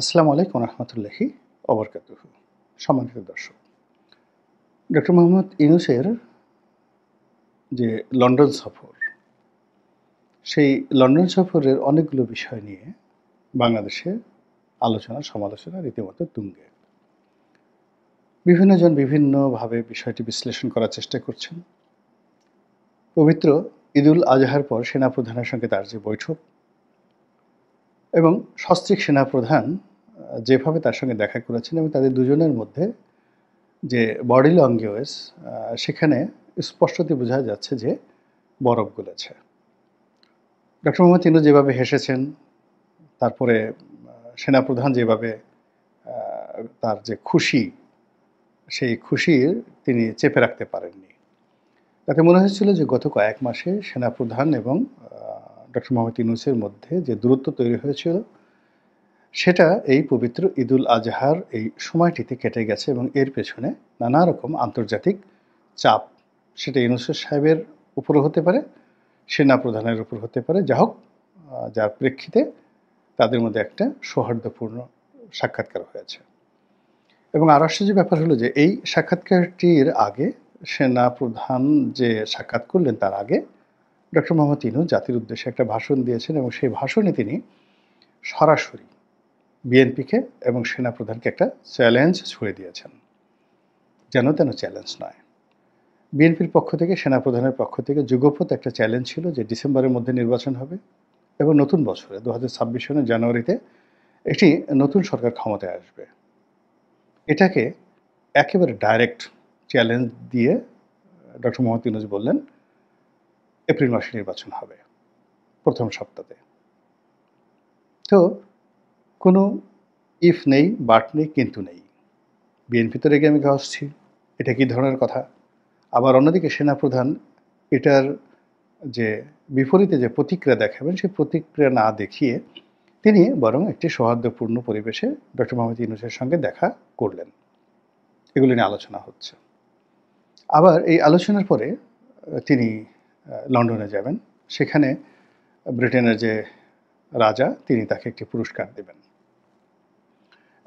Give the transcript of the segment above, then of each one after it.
আসসালামু আলাইকুম রহমতুল্লাহি ওবরকাতুহু। সম্মানিত দর্শক, ডক্টর মোহাম্মদ ইউনূসের যে লন্ডন সফর, সেই লন্ডন সফরের অনেকগুলো বিষয় নিয়ে বাংলাদেশে আলোচনা সমালোচনা রীতিমতো তুঙ্গে। বিভিন্নজন বিভিন্নভাবে বিষয়টি বিশ্লেষণ করার চেষ্টা করছেন। পবিত্র ঈদুল আজহার পর সেনাপ্রধানের সঙ্গে তার যে বৈঠক এবং সস্ত্রীক সেনাপ্রধান যেভাবে তার সঙ্গে দেখা করেছেন এবং তাদের দুজনের মধ্যে যে বডি ল্যাঙ্গুয়েজ, সেখানে স্পষ্টতই বোঝা যাচ্ছে যে বরফ গলেছে। ডক্টর মোহাম্মদ ইউনূস যেভাবে হেসেছেন, তারপরে সেনাপ্রধান যেভাবে তার যে খুশি, সেই খুশির তিনি চেপে রাখতে পারেননি। তাতে মনে হয়েছিল যে গত কয়েক মাসে সেনাপ্রধান এবং ডক্টর মোহাম্মদ ইউনূসের মধ্যে যে দূরত্ব তৈরি হয়েছিল, সেটা এই পবিত্র ঈদুল আজহার এই সময়টিতে কেটে গেছে এবং এর পেছনে নানা রকম আন্তর্জাতিক চাপ, সেটা ইউনূস সাহেবের উপরও হতে পারে, সেনাপ্রধানের উপর হতে পারে, যা হোক, যার প্রেক্ষিতে তাদের মধ্যে একটা সৌহার্দ্যপূর্ণ সাক্ষাৎকার হয়েছে। এবং আর আশ্চর্য ব্যাপার হলো যে এই সাক্ষাৎকারটির আগে সেনাপ্রধান যে সাক্ষাৎ করলেন, তার আগে ডক্টর মোহাম্মদ ইউনূস জাতির উদ্দেশ্যে একটা ভাষণ দিয়েছেন এবং সেই ভাষণে তিনি সরাসরি বিএনপিকে এবং সেনাপ্রধানকে একটা চ্যালেঞ্জ ছুড়ে দিয়েছেন। যেন তেন চ্যালেঞ্জ নয়, বিএনপির পক্ষ থেকে সেনাপ্রধানের পক্ষ থেকে যুগপৎ একটা চ্যালেঞ্জ ছিল যে ডিসেম্বরের মধ্যে নির্বাচন হবে এবং নতুন বছরে 2026 সনের জানুয়ারিতে একটি নতুন সরকার ক্ষমতায় আসবে। এটাকে একেবারে ডাইরেক্ট চ্যালেঞ্জ দিয়ে ডক্টর মোহাম্মদ ইউনূস বললেন এপ্রিল মাসে নির্বাচন হবে, প্রথম সপ্তাহে। তো কোনো ইফ নেই, বাট নেই, কিন্তু নেই। বিএনপি তো রেগে আমি আসছি, এটা কী ধরনের কথা। আবার অন্যদিকে সেনাপ্রধান এটার যে বিপরীতে যে প্রতিক্রিয়া দেখাবেন, সেই প্রতিক্রিয়া না দেখিয়ে তিনি বরং একটি সৌহার্দ্যপূর্ণ পরিবেশে ডক্টর মোহাম্মদ ইউনূসের সঙ্গে দেখা করলেন। এগুলি নিয়ে আলোচনা হচ্ছে। আবার এই আলোচনার পরে তিনি লন্ডনে যাবেন। সেখানে ব্রিটেনের যে রাজা, তিনি তাকে একটি পুরস্কার দেবেন।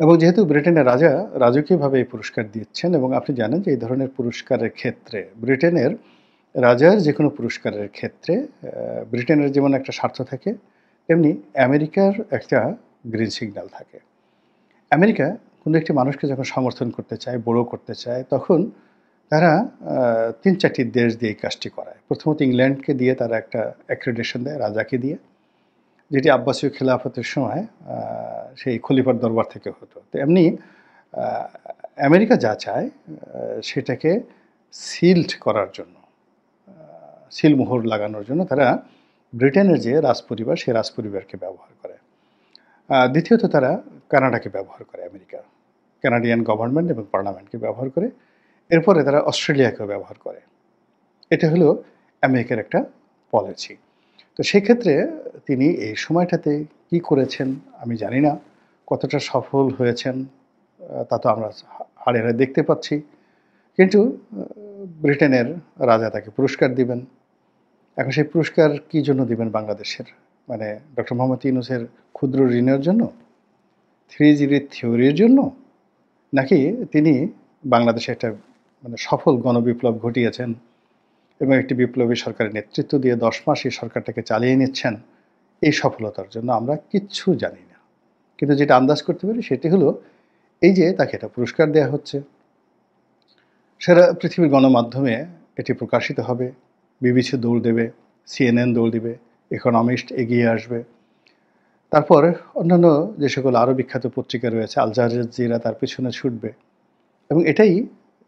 এবং যেহেতু ব্রিটেনের রাজা রাজকীয়ভাবে এই পুরস্কার দিচ্ছেন, এবং আপনি জানেন যে এই ধরনের পুরস্কারের ক্ষেত্রে ব্রিটেনের রাজার যে কোনো পুরস্কারের ক্ষেত্রে ব্রিটেনের যেমন একটা স্বার্থ থাকে, তেমনি আমেরিকার একটা গ্রিন সিগন্যাল থাকে। আমেরিকা কোনো একটি মানুষকে যখন সমর্থন করতে চায়, বড় করতে চায়, তখন তারা ৩-৪টি দেশ দিয়ে এই কাজটি করায়। প্রথমত ইংল্যান্ডকে দিয়ে তারা একটা অ্যাক্রেডিটেশন দেয়, রাজাকে দিয়ে, যেটি আব্বাসীয় খেলাফতের সময় সেই খলিফার দরবার থেকে হতো। তো এমনি আমেরিকা যা চায় সেটাকে সিল্ড করার জন্য, সিলমোহর লাগানোর জন্য তারা ব্রিটেনের যে রাজপরিবার, সেই রাজপরিবারকে ব্যবহার করে। দ্বিতীয়ত তারা কানাডাকে ব্যবহার করে, আমেরিকা কানাডিয়ান গভর্নমেন্ট এবং পার্লামেন্টকে ব্যবহার করে। এরপরে তারা অস্ট্রেলিয়াকেও ব্যবহার করে। এটা হলো আমেরিকার একটা পলিসি। তো সেক্ষেত্রে তিনি এই সময়টাতে কি করেছেন আমি জানি না, কতটা সফল হয়েছেন তা তো আমরা হাড়ে হাড়ে দেখতে পাচ্ছি। কিন্তু ব্রিটেনের রাজা তাকে পুরস্কার দিবেন। এখন সেই পুরস্কার কী জন্য দিবেন বাংলাদেশের? মানে ডক্টর মোহাম্মদ ইউনূসের ক্ষুদ্র ঋণের জন্য, 3G থিওরির জন্য, নাকি তিনি বাংলাদেশে একটা সফল গণবিপ্লব ঘটিয়েছেন এবং একটি বিপ্লবী সরকারের নেতৃত্ব দিয়ে 10 মাস এই সরকারটাকে চালিয়ে নিচ্ছেন, এই সফলতার জন্য? আমরা কিচ্ছু জানি না। কিন্তু যেটা আন্দাজ করতে পারি সেটি হলো এই যে তাকে একটা পুরস্কার দেওয়া হচ্ছে, সারা পৃথিবীর গণমাধ্যমে এটি প্রকাশিত হবে, বিবিসি দৌড় দেবে, CNN দৌড় দেবে, ইকোনমিস্ট এগিয়ে আসবে, তারপর অন্যান্য যে সকল আরও বিখ্যাত পত্রিকা রয়েছে, আল জাজিরা তার পিছনে ছুটবে। এবং এটাই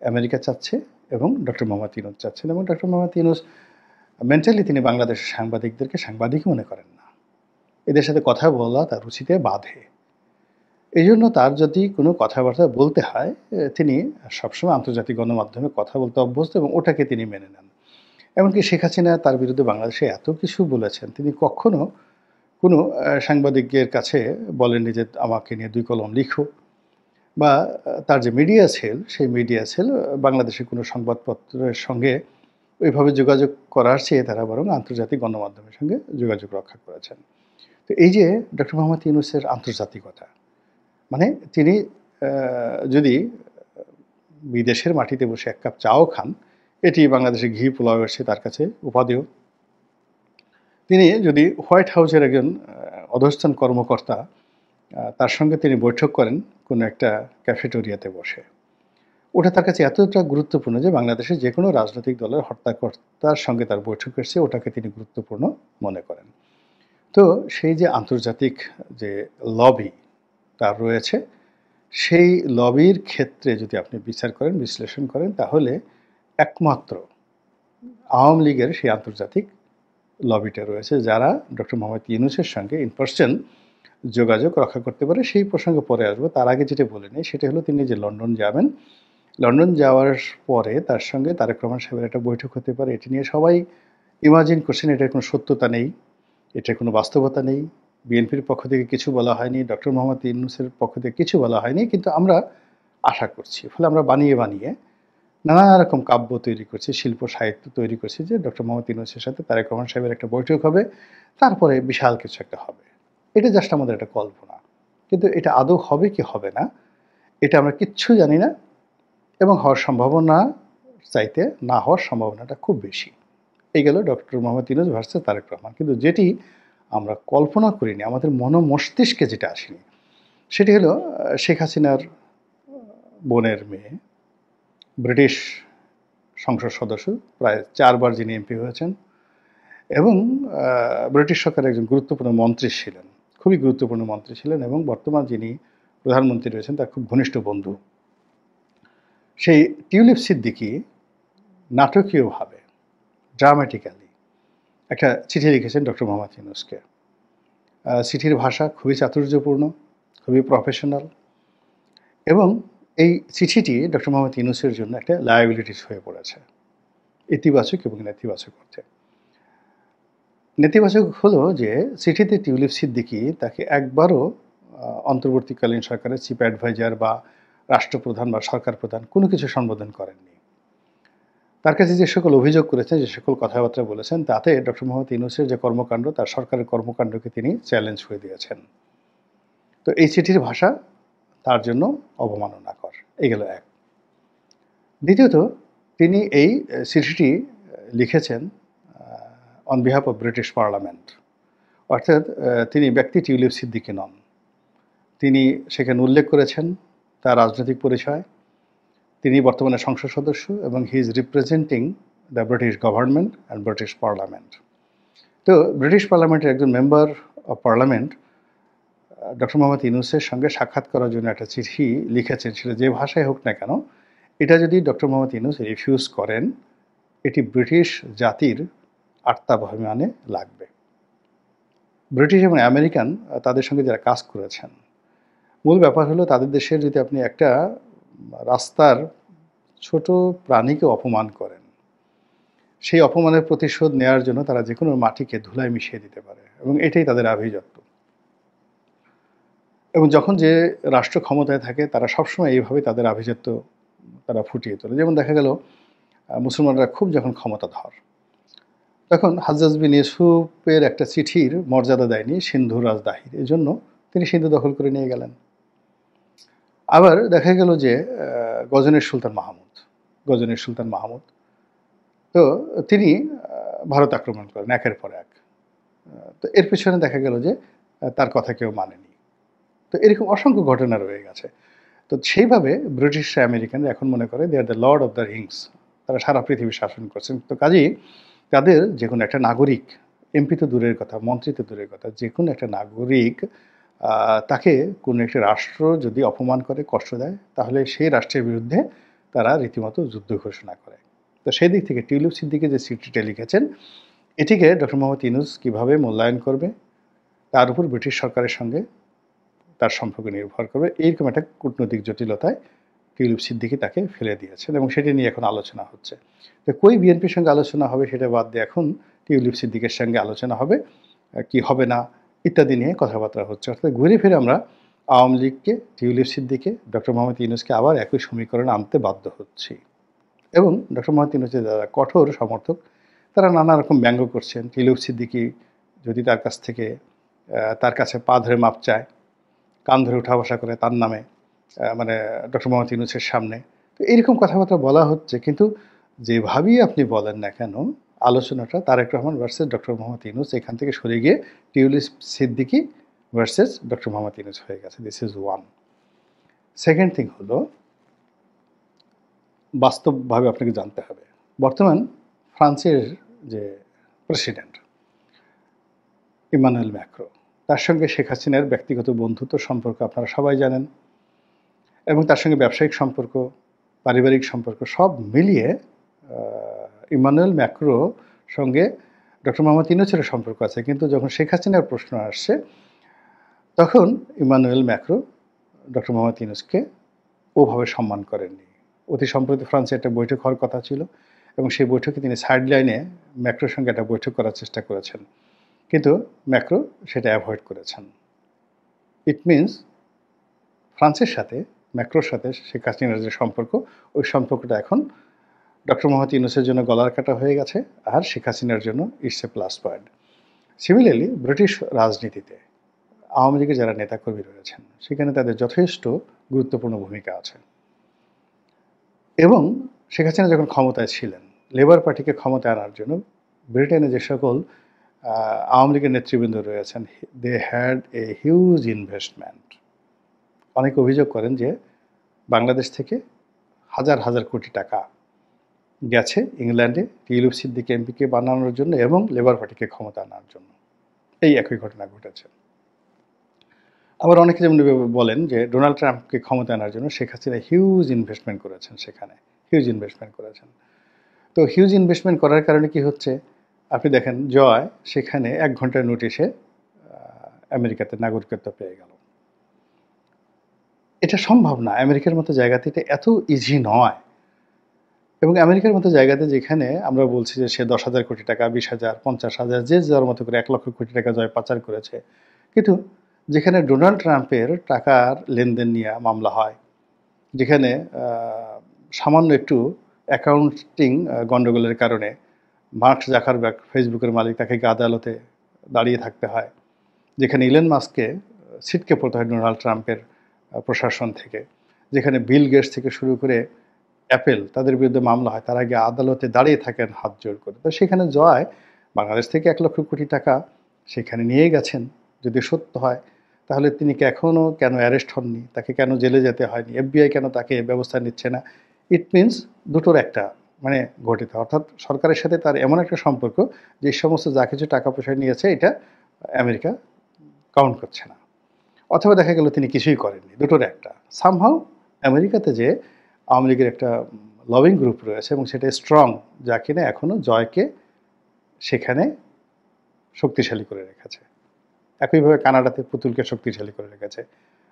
আমেরিকা চাচ্ছে এবং ডক্টর মোহাম্মদ ইউনূস চাচ্ছেন। এবং ডক্টর মোহাম্মদ ইউনূস মেন্টালি তিনি বাংলাদেশের সাংবাদিকদেরকে সাংবাদিকই মনে করেন না। এদের সাথে কথা বলা তার রুচিতে বাধে। এই জন্য তার যদি কোনো কথাবার্তা বলতে হয়, তিনি সবসময় আন্তর্জাতিক গণমাধ্যমে কথা বলতে অভ্যস্ত এবং ওটাকে তিনি মেনে নেন। এমনকি শেখ হাসিনা তার বিরুদ্ধে বাংলাদেশে এত কিছু বলেছেন, তিনি কখনো কোনো সাংবাদিকের কাছে বলেননি যে আমাকে নিয়ে 2 কলম লিখো, বা তার যে মিডিয়া সেল, সেই মিডিয়া সেল বাংলাদেশের কোনো সংবাদপত্রের সঙ্গে ওইভাবে যোগাযোগ করার চেয়ে তারা বরং আন্তর্জাতিক গণমাধ্যমের সঙ্গে যোগাযোগ রক্ষা করেছেন। তো এই যে ডক্টর মোহাম্মদ ইউনূসের আন্তর্জাতিকতা, মানে তিনি যদি বিদেশের মাটিতে বসে এক কাপ চাও খান, এটি বাংলাদেশে ঘি পোলাও এসে তার কাছে উপাদেয়। তিনি যদি হোয়াইট হাউসের একজন অধস্তন কর্মকর্তা, তার সঙ্গে তিনি বৈঠক করেন কোনো একটা ক্যাফেটেরিয়াতে বসে, ওটা তার কাছে এতটা গুরুত্বপূর্ণ যে বাংলাদেশের যে কোনো রাজনৈতিক দলের হর্তাকর্তার সঙ্গে তার বৈঠক এসছে, ওটাকে তিনি গুরুত্বপূর্ণ মনে করেন। তো সেই যে আন্তর্জাতিক যে লবি তার রয়েছে, সেই লবির ক্ষেত্রে যদি আপনি বিচার করেন, বিশ্লেষণ করেন, তাহলে একমাত্র আওয়ামী লীগের সেই আন্তর্জাতিক লবিটা রয়েছে, যারা ডক্টর মোহাম্মদ ইউনূসের সঙ্গে ইন পার্সন যোগাযোগ রক্ষা করতে পারে। সেই প্রসঙ্গে পরে আসবো, তার আগে যেটা বলে নিই সেটা হলো তিনি যে লন্ডন যাবেন, লন্ডন যাওয়ার পরে তার সঙ্গে তারেক রহমান সাহেবের একটা বৈঠক হতে পারে, এটি নিয়ে সবাই ইমাজিন করছেন। এটার কোনো সত্যতা নেই, এটার কোনো বাস্তবতা নেই। বিএনপির পক্ষ থেকে কিছু বলা হয়নি, ডক্টর মোহাম্মদ ইউনূসের পক্ষ থেকে কিছু বলা হয়নি, কিন্তু আমরা আশা করছি। ফলে আমরা বানিয়ে বানিয়ে নানা রকম কাব্য তৈরি করছি, শিল্প সাহিত্য তৈরি করছি যে ডক্টর মোহাম্মদ ইউনূসের সাথে তারেক রহমান সাহেবের একটা বৈঠক হবে, তারপরে বিশাল কিছু একটা হবে। এটা জাস্ট আমাদের একটা কল্পনা, কিন্তু এটা আদৌ হবে কি হবে না এটা আমরা কিচ্ছু জানি না, এবং হওয়ার সম্ভাবনা চাইতে না হওয়ার সম্ভাবনাটা খুব বেশি। এই গেল ডক্টর মোহাম্মদ ইউনূস ভার্সেস তারেক রহমান। কিন্তু যেটি আমরা কল্পনা করিনি, আমাদের মস্তিষ্কে যেটা আসেনি, সেটি হলো শেখ হাসিনার বোনের মেয়ে, ব্রিটিশ সংসদ সদস্য, প্রায় 4 বার যিনি এমপি হয়েছেন, এবং ব্রিটিশ সরকারের একজন গুরুত্বপূর্ণ মন্ত্রী ছিলেন, খুবই গুরুত্বপূর্ণ মন্ত্রী ছিলেন, এবং বর্তমান যিনি প্রধানমন্ত্রী রয়েছেন তার খুব ঘনিষ্ঠ বন্ধু, সেই টিউলিপ সিদ্দিকী নাটকীয়ভাবে, ড্রামাটিক্যালি একটা চিঠি লিখেছেন ডক্টর মোহাম্মদ ইউনূসকে। চিঠির ভাষা খুবই চাতুর্যপূর্ণ, খুবই প্রফেশনাল, এবং এই চিঠিটি ডক্টর মোহাম্মদ ইউনূসের জন্য একটা লায়াবিলিটিস হয়ে পড়েছে, ইতিবাচক এবং নেতিবাচক অর্থে। নেতিবাচক হলো যে চিঠিতে টিউলিপ সিদ্দিকী তাকে একবারও অন্তর্বর্তীকালীন সরকারের চিফ অ্যাডভাইজার বা রাষ্ট্রপ্রধান বা সরকার প্রধান কোনো কিছু সম্বোধন করেননি। তার কাছে যে সকল অভিযোগ করেছেন, যে সকল কথাবার্তা বলেছেন, তাতে ডক্টর মোহাম্মদ ইউনূসের যে কর্মকাণ্ড, তার সরকারের কর্মকাণ্ডকে তিনি চ্যালেঞ্জ করে দিয়েছেন। তো এই চিঠির ভাষা তার জন্য অবমাননাকর। এই গেল এক। দ্বিতীয়ত, তিনি এই চিঠিটি লিখেছেন on behalf of British parliament, অর্থাৎ তিনি ব্যক্তি টিউলিপ সিদ্দিকী নন। তিনি সেখানে উল্লেখ করেছেন তার রাজনৈতিক পরিচয়, তিনি বর্তমানে সংসদ সদস্য এবং he is representing the British government and British parliament. তো ব্রিটিশ পার্লামেন্টের একজন member of parliament doctor Mohammad ইউনূসের সঙ্গে সাক্ষাৎ করার জন্য একটা চিঠি লিখেছেন, সেটা যে ভাষায় হোক না কেন, এটা যদি ডক্টর মোহাম্মদ ইউনূস রিফিউজ করেন, এটি ব্রিটিশ জাতির আত্মাভিমানে লাগবে। ব্রিটিশ এবং আমেরিকান তাদের সঙ্গে যারা কাজ করেছেন, মূল ব্যাপার হলো তাদের দেশের যদি আপনি একটা রাস্তার ছোট প্রাণীকে অপমান করেন, সেই অপমানের প্রতিশোধ নেওয়ার জন্য তারা যে কোনো মাটিকে ধুলায় মিশিয়ে দিতে পারে, এবং এটাই তাদের আভিজাত্য। এবং যখন যে রাষ্ট্র ক্ষমতায় থাকে তারা সবসময় এইভাবে তাদের আভিজাত্য তারা ফুটিয়ে তোলে। যেমন দেখা গেল মুসলমানরা খুব যখন ক্ষমতাধর, তখন হাজ্জাজ বিন ইউসুফের একটা চিঠির মর্যাদা দেয়নি সিন্ধু রাজ দাহির, এই জন্য তিনি সিন্ধু দখল করে নিয়ে গেলেন। আবার দেখা গেল যে গজনীর সুলতান মাহমুদ, তো তিনি ভারত আক্রমণ করেন একের পর এক। তো এর পিছনে দেখা গেল যে তার কথা কেউ মানেনি। তো এরকম অসংখ্য ঘটনা রয়ে গেছে। তো সেইভাবে ব্রিটিশ আমেরিকানরা এখন মনে করে they are the Lord of the Rings, তারা সারা পৃথিবী শাসন করছেন। তো কাজেই তাদের যে কোনো একটা নাগরিক, এমপি তো দূরের কথা, মন্ত্রী তো দূরের কথা, যে কোনো একটা নাগরিক তাকে কোনো একটি রাষ্ট্র যদি অপমান করে, কষ্ট দেয়, তাহলে সেই রাষ্ট্রের বিরুদ্ধে তারা রীতিমতো যুদ্ধ ঘোষণা করে। তো সেই দিক থেকে টিউলিপ সিদ্দিকী যে চিঠিটা লিখেছেন, এটিকে ডক্টর মোহাম্মদ ইউনূস কীভাবে মূল্যায়ন করবে, তার উপর ব্রিটিশ সরকারের সঙ্গে তার সম্পর্ক নির্ভর করবে। এইরকম একটা কূটনৈতিক জটিলতায় টিউলিপ সিদ্দিকী তাকে ফেলে দিয়েছেন, এবং সেটি নিয়ে এখন আলোচনা হচ্ছে। তো কই বিএনপির সঙ্গে আলোচনা হবে সেটা বাদ দিয়ে এখন টিউলিপ সিদ্দিকের সঙ্গে আলোচনা হবে, কি হবে না ইত্যাদি নিয়ে কথাবার্তা হচ্ছে। অর্থাৎ ঘুরে ফিরে আমরা আওয়ামী লীগকে, টিউলিপ সিদ্দিকী, ডক্টর মোহাম্মদ ইউনূসকে আবার একই সমীকরণে আনতে বাধ্য হচ্ছি। এবং ডক্টর মোহাম্মদ ইউনূসের যারা কঠোর সমর্থক, তারা নানা রকম ব্যঙ্গ করছেন। টিউলিপ সিদ্দিকী যদি তার কাছে পা ধরে মাপ চায়, কান ধরে উঠা বসা করে তার নামে, মানে ডক্টর মোহাম্মদ ইউনূসের সামনে। তো এইরকম কথাবার্তা বলা হচ্ছে, কিন্তু যেভাবেই আপনি বলেন না কেন আলোচনাটা তারেক রহমান ভার্সেস ডক্টর মোহাম্মদ ইউনূস এখান থেকে সরে গিয়ে tulip Siddiqui versus doctor Mohammad Yunus হয়ে গেছে। This is one. Second thing হলো, বাস্তবভাবে আপনাকে জানতে হবে, বর্তমান ফ্রান্সের যে প্রেসিডেন্ট ইমানুয়েল ম্যাক্রো, তার সঙ্গে শেখ হাসিনার ব্যক্তিগত বন্ধুত্ব সম্পর্ক আপনারা সবাই জানেন, এবং তার সঙ্গে ব্যবসায়িক সম্পর্ক, পারিবারিক সম্পর্ক সব মিলিয়ে ইমানুয়েল ম্যাক্রো সঙ্গে ডক্টর মোহাম্মদ ইউনূসের সম্পর্ক আছে। কিন্তু যখন শেখ হাসিনার প্রশ্ন আসছে, তখন ইমানুয়েল ম্যাক্রো ডক্টর মোহাম্মদ ইউনূসকে ওভাবে সম্মান করেননি। অতি সম্প্রতি ফ্রান্সে একটা বৈঠক হওয়ার কথা ছিল, এবং সেই বৈঠকে তিনি সাইড লাইনে ম্যাক্রোর সঙ্গে একটা বৈঠক করার চেষ্টা করেছেন, কিন্তু ম্যাক্রো সেটা অ্যাভয়েড করেছেন। ইট মিনস ফ্রান্সের সাথে ম্যাক্রোর সাথে শেখ হাসিনার যে সম্পর্ক, ওই সম্পর্কটা এখন ডক্টর মোহাম্মদ ইউনূসের জন্য গলার কাটা হয়ে গেছে, আর শেখ হাসিনার জন্য it's a plus point. Similarly British রাজনীতিতে আওয়ামী লীগের যারা নেতাকর্মী রয়েছেন, সেখানে তাদের যথেষ্ট গুরুত্বপূর্ণ ভূমিকা আছে। এবং শেখ হাসিনা যখন ক্ষমতায় ছিলেন, লেবার পার্টিকে ক্ষমতায় আনার জন্য ব্রিটেনে যে সকল আওয়ামী লীগের নেতৃবৃন্দ রয়েছেন, they had a huge investment. অনেক অভিযোগ করেন যে বাংলাদেশ থেকে হাজার হাজার কোটি টাকা গেছে ইংল্যান্ডে টিউলিপ সিদ্দিকী এমপিকে বানানোর জন্য এবং লেবার পার্টিকে ক্ষমতা আনার জন্য। এই একই ঘটনা ঘটেছে। আবার অনেকে যেমন বলেন যে ডোনাল্ড ট্রাম্পকে ক্ষমতা আনার জন্য শেখ হাসিনা হিউজ ইনভেস্টমেন্ট করেছেন, সেখানে হিউজ ইনভেস্টমেন্ট করেছেন। তো হিউজ ইনভেস্টমেন্ট করার কারণে কি হচ্ছে, আপনি দেখেন জয় সেখানে 1 ঘন্টার নোটিশে আমেরিকাতে নাগরিকত্ব পেয়ে গেল। এটা সম্ভব না, আমেরিকার মতো জায়গাতে এটা এত ইজি নয়। এবং আমেরিকার মতো জায়গাতে যেখানে আমরা বলছি যে সে 10,000 কোটি টাকা, 20,000, 50,000, যে যার মতো করে 1 লক্ষ কোটি টাকা জয় পাচার করেছে, কিন্তু যেখানে ডোনাল্ড ট্রাম্পের টাকার লেনদেন নিয়ে মামলা হয়, যেখানে সামান্য একটু অ্যাকাউন্টিং গণ্ডগোলের কারণে মার্ক জাকারবার্গ, ফেসবুকের মালিক, তাকে আদালতে দাঁড়িয়ে থাকতে হয়, যেখানে ইলন মাস্ককে ছিটকে পড়তে হয় ডোনাল্ড ট্রাম্পের প্রশাসন থেকে, যেখানে বিল গেটস থেকে শুরু করে অ্যাপেল, তাদের বিরুদ্ধে মামলা হয়, তার আগে আদালতে দাঁড়িয়ে থাকেন হাত জোড় করে। তো সেখানে জয় বাংলাদেশ থেকে 1 লক্ষ কোটি টাকা সেখানে নিয়ে গেছেন, যদি সত্য হয়, তাহলে তিনি এখনও কেন অ্যারেস্ট হননি, তাকে কেন জেলে যেতে হয়নি, এফবিআই কেন তাকে ব্যবস্থা নিচ্ছে না? ইট মিনস দুটোর একটা মানে ঘটিত, অর্থাৎ সরকারের সাথে তার এমন একটা সম্পর্ক যে সমস্ত যা কিছু টাকা পয়সা নিয়েছে এটা আমেরিকা কাউন্ট করছে না, অথবা দেখা গেল তিনি কিছুই করেননি। দুটোর একটা। সামহাউ আমেরিকাতে যে আওয়ামী লীগের একটা লবিং গ্রুপ রয়েছে এবং সেটা স্ট্রং, যা কিনা এখনও জয়কে সেখানে শক্তিশালী করে রেখেছে। একইভাবে কানাডাতে পুতুলকে শক্তিশালী করে রেখেছে।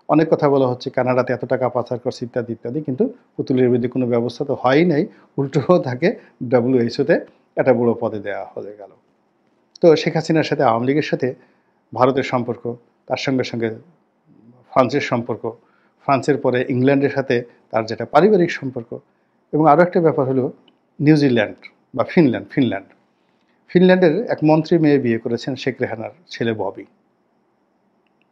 অনেক কথা বলা হচ্ছে কানাডাতে এত টাকা পাচার করছে ইত্যাদি ইত্যাদি, কিন্তু পুতুলের বিরুদ্ধে কোনো ব্যবস্থা তো হয়ই নাই, উল্টো তাকে WHO-তে একটা বড় পদে দেওয়া হয়ে গেল। তো শেখ হাসিনার সাথে আওয়ামী লীগের সাথে ভারতের সম্পর্ক, তার সঙ্গে সঙ্গে ফ্রান্সের সম্পর্ক, ফ্রান্সের পরে ইংল্যান্ডের সাথে তার যেটা পারিবারিক সম্পর্ক, এবং আরও একটা ব্যাপার হলো নিউজিল্যান্ড বা ফিনল্যান্ডের এক মন্ত্রী মেয়ে বিয়ে করেছেন শেখ রেহানার ছেলে ববি,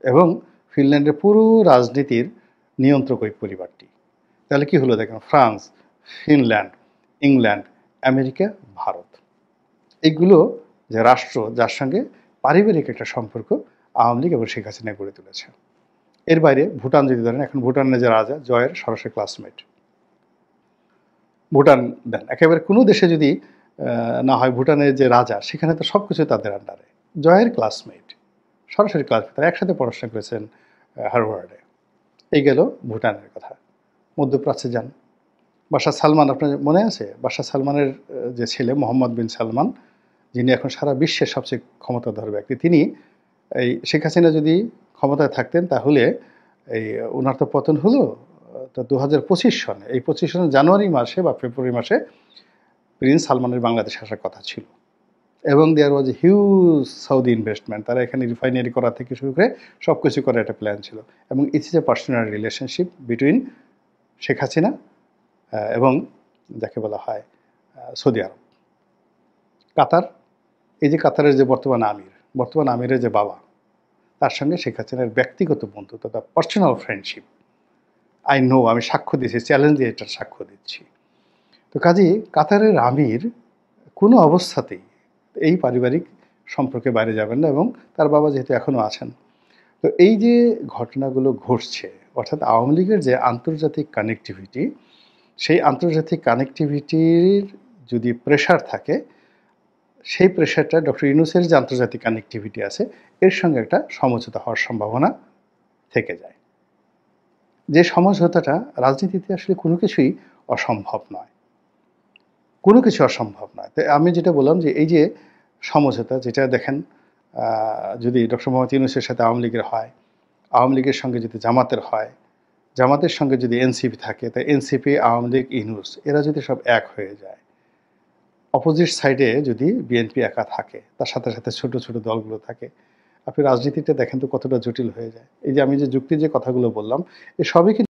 এবং ফিনল্যান্ডের পুরো রাজনীতির নিয়ন্ত্রক ওই পরিবারটি। তাহলে কি হলো দেখেন, France, Finland, England, America, Bharat, এইগুলো যে রাষ্ট্র যার সঙ্গে পারিবারিক একটা সম্পর্ক আওয়ামী লীগ এবং শেখ হাসিনা গড়ে তুলেছে। এর বাইরে ভুটান যদি ধরেন, এখন ভুটানের যে রাজা জয়ের সরাসরি ক্লাসমেট, ভুটান দেন একেবারে কোনো দেশে যদি না হয়, ভুটানের যে রাজা সেখানে তো সব কিছু তাদের আন্ডারে, জয়ের ক্লাসমেট, সরাসরি ক্লাসমেট, তারা একসাথে পড়াশোনা করেছেন হার্ভার্ডে। এই গেল ভুটানের কথা। মধ্যপ্রাচ্যে যান, বাদশাহ সালমান, আপনার মনে আছে বাদশাহ সালমানের যে ছেলে মোহাম্মদ বিন সালমান, যিনি এখন সারা বিশ্বের সবচেয়ে ক্ষমতাধর ব্যক্তি, তিনি এই শেখ হাসিনা যদি ক্ষমতায় থাকতেন তাহলে এই ওনার তো পতন হলো তো 2025 সনে, এই 25 সনের জানুয়ারি মাসে বা ফেব্রুয়ারি মাসে প্রিন্স সালমানের বাংলাদেশে আসার কথা ছিল, এবং দেয়ার ওয়াজ এ হিউজ সাউদি ইনভেস্টমেন্ট, তারা এখানে রিফাইনারি করা থেকে শুরু করে সব কিছু করার একটা প্ল্যান ছিল, এবং it's is a personal relationship between Sheikh Hasina এবং যাকে বলা হয় সৌদি আরব। কাতার, এই যে কাতারের যে বর্তমান আমিরের যে বাবা, তার সঙ্গে শেখ হাসিনার ব্যক্তিগত বন্ধুত্ব, দ্য পার্সোনাল ফ্রেন্ডশিপ। আমি সাক্ষ্য দিয়েছি, চ্যালেঞ্জ দিয়ে এটার সাক্ষ্য দিচ্ছি। তো কাজেই কাতারের আমির কোনো অবস্থাতেই এই পারিবারিক সম্পর্কে বাইরে যাবেন না, এবং তার বাবা যেহেতু এখনও আছেন। তো এই যে ঘটনাগুলো ঘটছে, অর্থাৎ আওয়ামী লীগের যে আন্তর্জাতিক কানেক্টিভিটি, সেই আন্তর্জাতিক কানেক্টিভিটির যদি প্রেশার থাকে, সেই প্রেশারটা ডক্টর ইউনূসের যে আন্তর্জাতিক কানেক্টিভিটি আছে এর সঙ্গে একটা সমঝোতা হওয়ার সম্ভাবনা থেকে যায়। যে সমঝোতাটা রাজনীতিতে আসলে কোনো কিছুই অসম্ভব নয়, কোনো কিছু অসম্ভব নয়। তাই আমি যেটা বললাম যে এই যে সমঝোতা, যেটা দেখেন যদি ডক্টর মোহাম্মদ ইউনূসের সাথে আওয়ামী লীগের হয়, আওয়ামী লীগের সঙ্গে যদি জামাতের হয়, জামাতের সঙ্গে যদি এনসিপি থাকে, তাই এনসিপি, আওয়ামী লীগ, ইউনূস এরা যদি সব এক হয়ে যায়, অপোজিট সাইডে যদি বিএনপি একা থাকে, তার সাথে সাথে ছোট ছোট দলগুলো থাকে, আপনি রাজনীতিটা দেখেন তো কতটা জটিল হয়ে যায়। এই যে আমি যে যুক্তির যে কথাগুলো বললাম, এ সবই